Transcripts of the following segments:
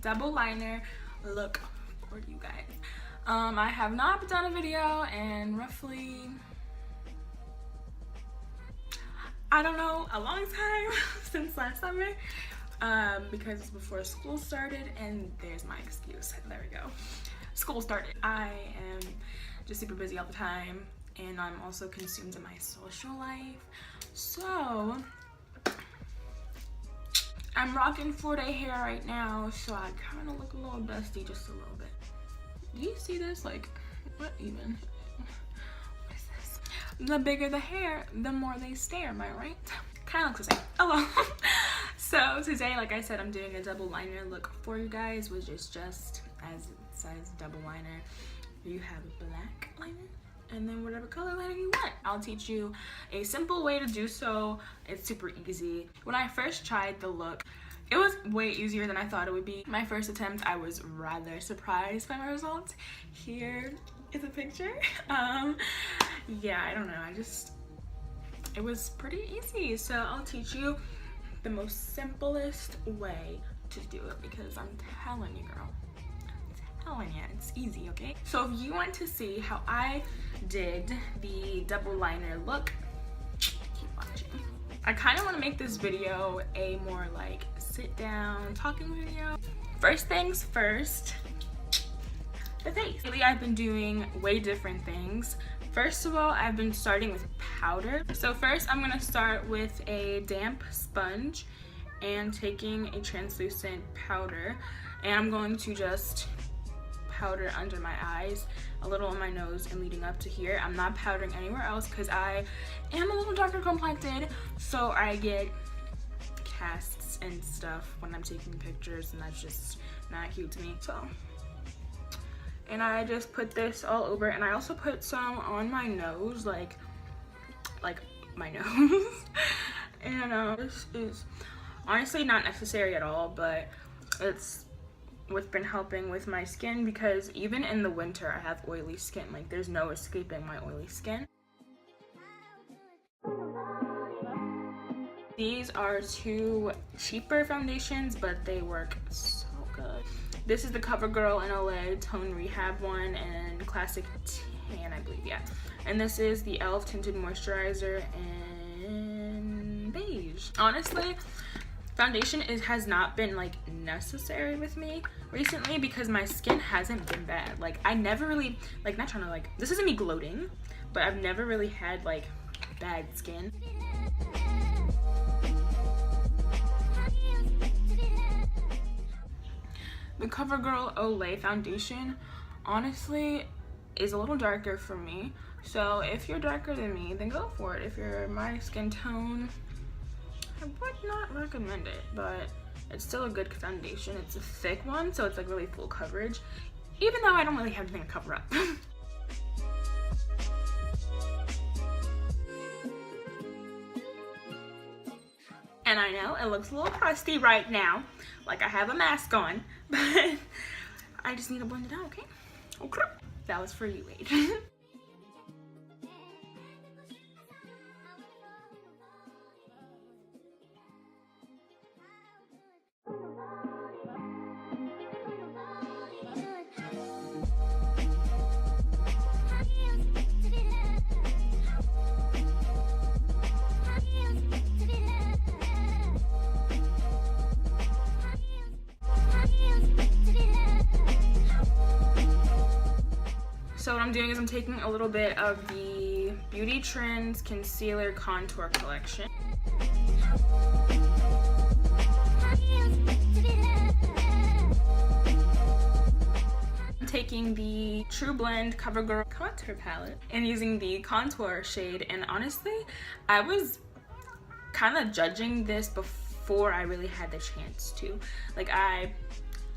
double liner look for you guys. I have not done a video in roughly, I don't know, a long time since last summer, because it's before school started, and there's my excuse. There we go. School started. I am just super busy all the time, and I'm also consumed in my social life. So I'm rocking 4-day hair right now, so I kind of look a little dusty, just a little bit. Do you see this? Like, what even? What is this? The bigger the hair, the more they stare, am I right? Kind of looks the same. Oh well. So today, like I said, I'm doing a double liner look for you guys, which is just, as it says, double liner. You have black liner, and then whatever color liner you want. I'll teach you a simple way to do so. It's super easy. When I first tried the look, it was way easier than I thought it would be. My first attempt, I was rather surprised by my results. Here is a picture. Yeah, I don't know, it was pretty easy. So I'll teach you the most simplest way to do it, because I'm telling you, girl, it's easy, okay? So if you want to see how I did the double liner look, keep watching. I kind of want to make this video a more like sit down talking video. First things first, the face. Lately I've been doing way different things. First of all, I've been starting with powder. So first I'm gonna start with a damp sponge and taking a translucent powder, and I'm going to just powder under my eyes, a little on my nose, and leading up to here. I'm not powdering anywhere else because I am a little darker complected, so I get casts and stuff when I'm taking pictures, and that's just not cute to me. So, and I just put this all over, and I also put some on my nose, like my nose. And this is honestly not necessary at all, but it's what's been helping with my skin, because even in the winter I have oily skin. Like, there's no escaping my oily skin. These are two cheaper foundations, but they work so good. This is the CoverGirl in LA Tone Rehab one, and Classic Tan, I believe, yeah. And this is the e.l.f. Tinted Moisturizer in beige. Honestly, foundation has not been like necessary with me recently because my skin hasn't been bad. Like, I never really, like, not trying to, like, this isn't me gloating, but I've never really had like bad skin. The CoverGirl Olay foundation honestly is a little darker for me, so if you're darker than me, then go for it. If you're my skin tone, I would not recommend it, but it's still a good foundation. It's a thick one, so it's like really full coverage, even though I don't really have anything to cover up. And I know it looks a little crusty right now, like I have a mask on, but I just need to blend it out, okay? Okay. That was for you, Wade. So what I'm doing is I'm taking a little bit of the Beauty Trends Concealer Contour Collection. I'm taking the True Blend CoverGirl Contour Palette and using the contour shade, and honestly, I was kind of judging this before I really had the chance to. Like, I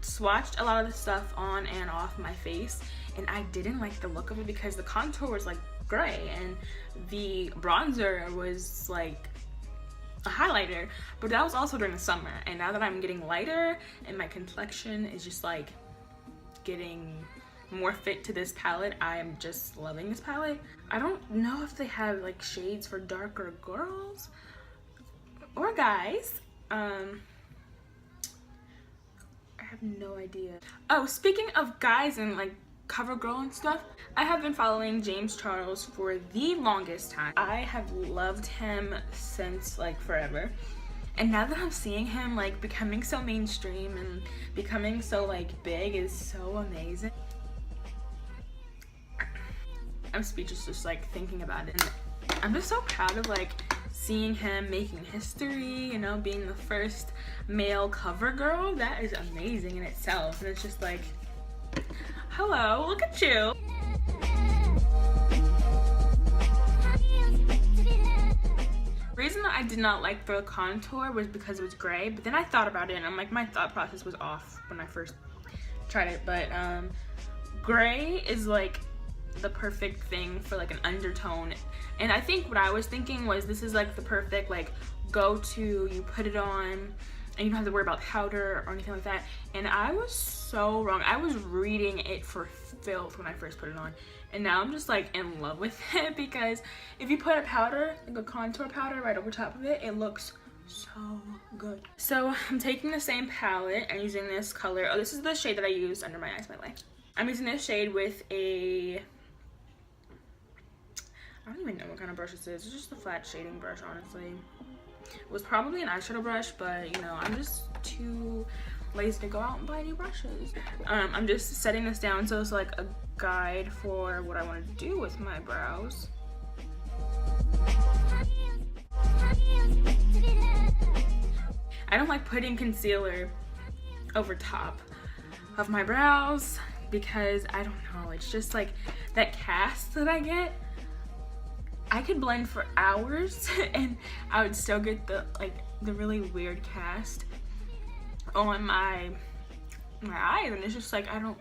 swatched a lot of the stuff on and off my face, and I didn't like the look of it because the contour was like gray and the bronzer was like a highlighter, but that was also during the summer. And now that I'm getting lighter and my complexion is just like getting more fit to this palette, I am just loving this palette. I don't know if they have like shades for darker girls or guys. I have no idea. Oh, speaking of guys and like CoverGirl and stuff, I have been following James Charles for the longest time. I have loved him since like forever. And now that I'm seeing him like becoming so mainstream and becoming so like big is so amazing. I'm speechless just like thinking about it. And I'm just so proud of like seeing him making history, you know, being the first male CoverGirl. That is amazing in itself. And it's just like, hello, look at you. The reason that I did not like the contour was because it was gray, but then I thought about it and I'm like, my thought process was off when I first tried it. But gray is like the perfect thing for like an undertone. And I think what I was thinking was this is like the perfect like go to, you put it on and you don't have to worry about powder or anything like that. And I was so wrong. I was reading it for filth when I first put it on. And now I'm just like in love with it because if you put a powder, like a contour powder right over top of it, it looks so good. So I'm taking the same palette and using this color. Oh, this is the shade that I used under my eyes, by the way. I'm using this shade with a, I don't even know what kind of brush this is. It's just a flat shading brush, honestly. It was probably an eyeshadow brush, but you know, I'm just too lazy to go out and buy new brushes. I'm just setting this down so it's like a guide for what I want to do with my brows. I don't like putting concealer over top of my brows because I don't know, it's just like that cast that I get. I could blend for hours and I would still get the really weird cast on my eyes, and it's just like I'm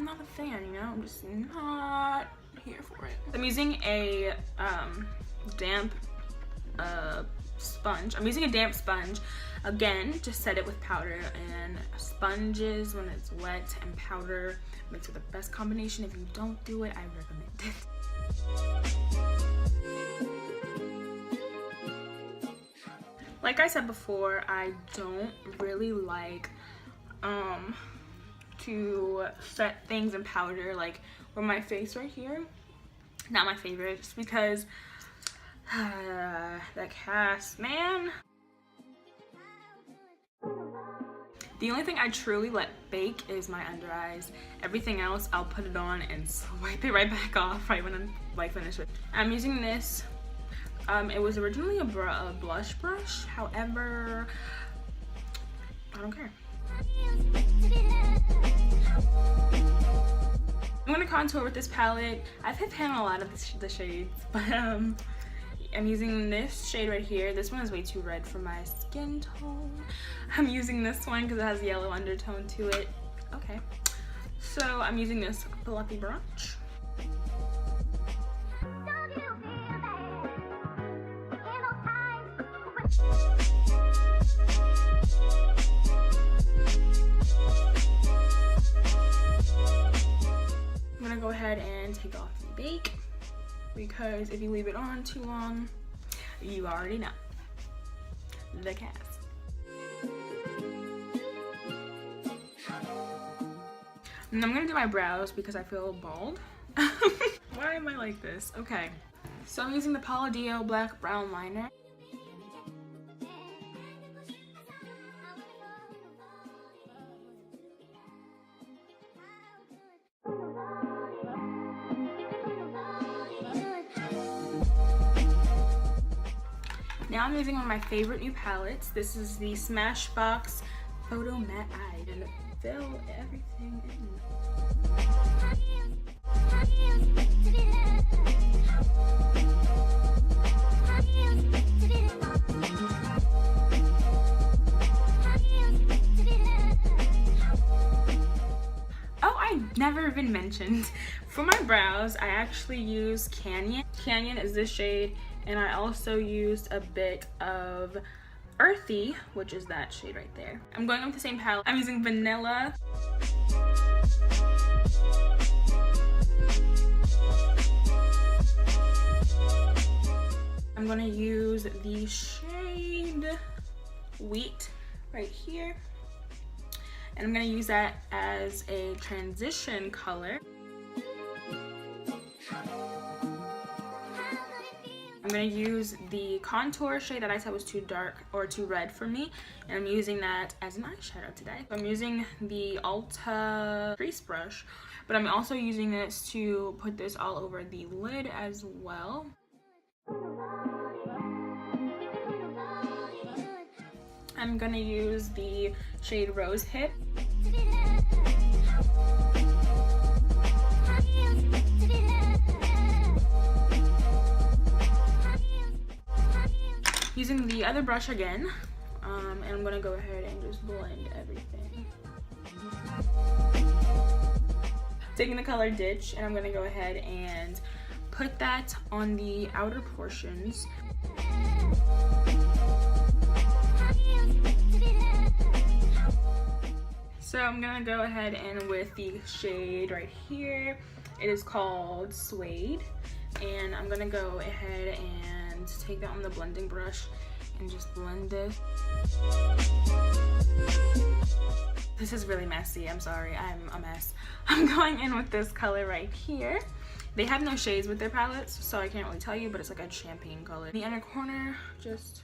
not a fan, you know. I'm just not here for it. I'm using a damp sponge. I'm using a damp sponge again to set it with powder, and sponges when it's wet and powder makes it the best combination. If you don't do it, I recommend it. Like I said before, I don't really like to set things in powder, like with my face right here. Not my favorite, just because that cast, man. The only thing I truly let bake is my under eyes. Everything else, I'll put it on and swipe it right back off right when I'm like finished with it. I'm using this. It was originally a blush brush, however, I don't care. I'm gonna contour with this palette. I've hit pan a lot of the shades, but I'm using this shade right here. This one is way too red for my skin tone. I'm using this one because it has a yellow undertone to it. Okay, so I'm using this fluffy brush. I'm gonna go ahead and take off the bake because if you leave it on too long, you already know the cast. And I'm gonna do my brows because I feel bald. Why am I like this? Okay, so I'm using the Palladio Black Brown Liner. Now I'm using one of my favorite new palettes. This is the Smashbox Photo Matte Eye, and fill everything in. Oh, I never even mentioned. For my brows, I actually use Canyon. Canyon is this shade. And I also used a bit of Earthy, which is that shade right there. I'm going with the same palette. I'm using Vanilla. I'm gonna use the shade Wheat right here. and I'm gonna use that as a transition color. I'm gonna use the contour shade that I said was too dark or too red for me, and I'm using that as an eyeshadow today. So I'm using the Ulta crease brush, but I'm also using this to put this all over the lid as well. I'm gonna use the shade Rose Hip. Using the other brush again, and I'm gonna go ahead and just blend everything. Taking the color Ditch, and I'm gonna go ahead and put that on the outer portions. So I'm gonna go ahead and with the shade right here, it is called Suede, and I'm gonna go ahead and take that on the blending brush and just blend this. This is really messy, I'm sorry, I'm a mess. I'm going in with this color right here. They have no shades with their palettes, so I can't really tell you, but it's like a champagne color. In the inner corner, just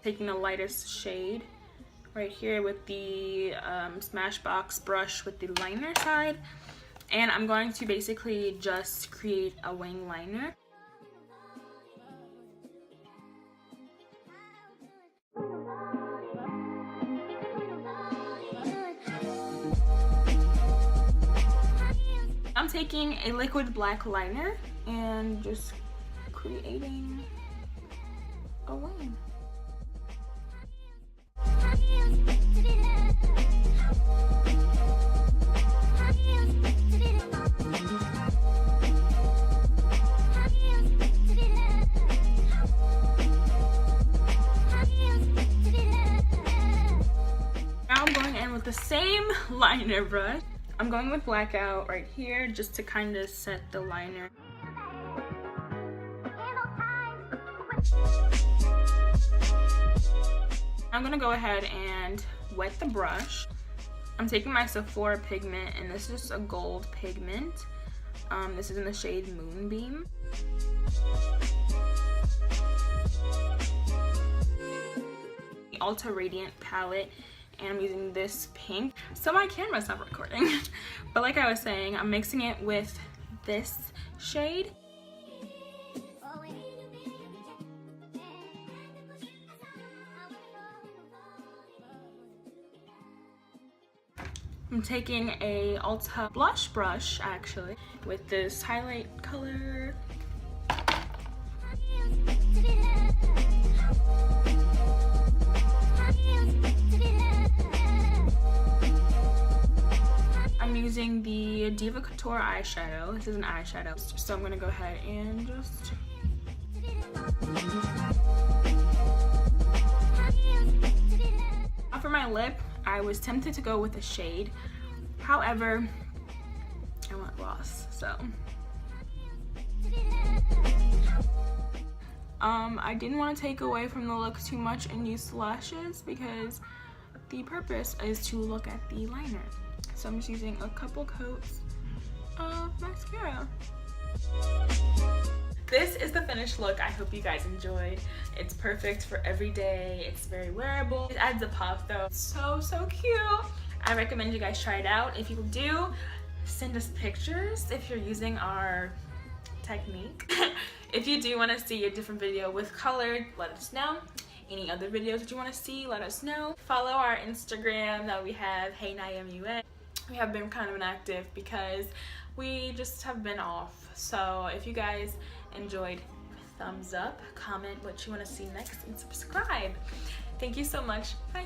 taking the lightest shade right here with the Smashbox brush with the liner side, and I'm going to basically just create a wing liner. I'm taking a liquid black liner and just creating a wing. Now I'm going in with the same liner brush. I'm going with Blackout right here just to kind of set the liner. I'm gonna go ahead and wet the brush. I'm taking my Sephora pigment, and this is a gold pigment. This is in the shade Moonbeam. The Ulta Radiant palette, and I'm using this pink. So my camera's not recording, but like I was saying, I'm mixing it with this shade. I'm taking a Ulta blush brush, actually, with this highlight color. I'm using the Diva Couture eyeshadow. This is an eyeshadow, so I'm gonna go ahead and just... For my lip, I was tempted to go with a shade. However, I went gloss, so. I didn't want to take away from the look too much and use lashes because the purpose is to look at the liner. So I'm just using a couple coats of mascara. This is the finished look. I hope you guys enjoyed. It's perfect for every day. It's very wearable. It adds a pop though. It's so cute. I recommend you guys try it out. If you do, send us pictures if you're using our technique. If you do want to see a different video with color, let us know. Any other videos that you want to see, let us know. Follow our Instagram that we have, HayNaiMUA. We have been kind of inactive because we just have been off. So if you guys enjoyed, thumbs up, comment what you want to see next, and subscribe. Thank you so much. Bye.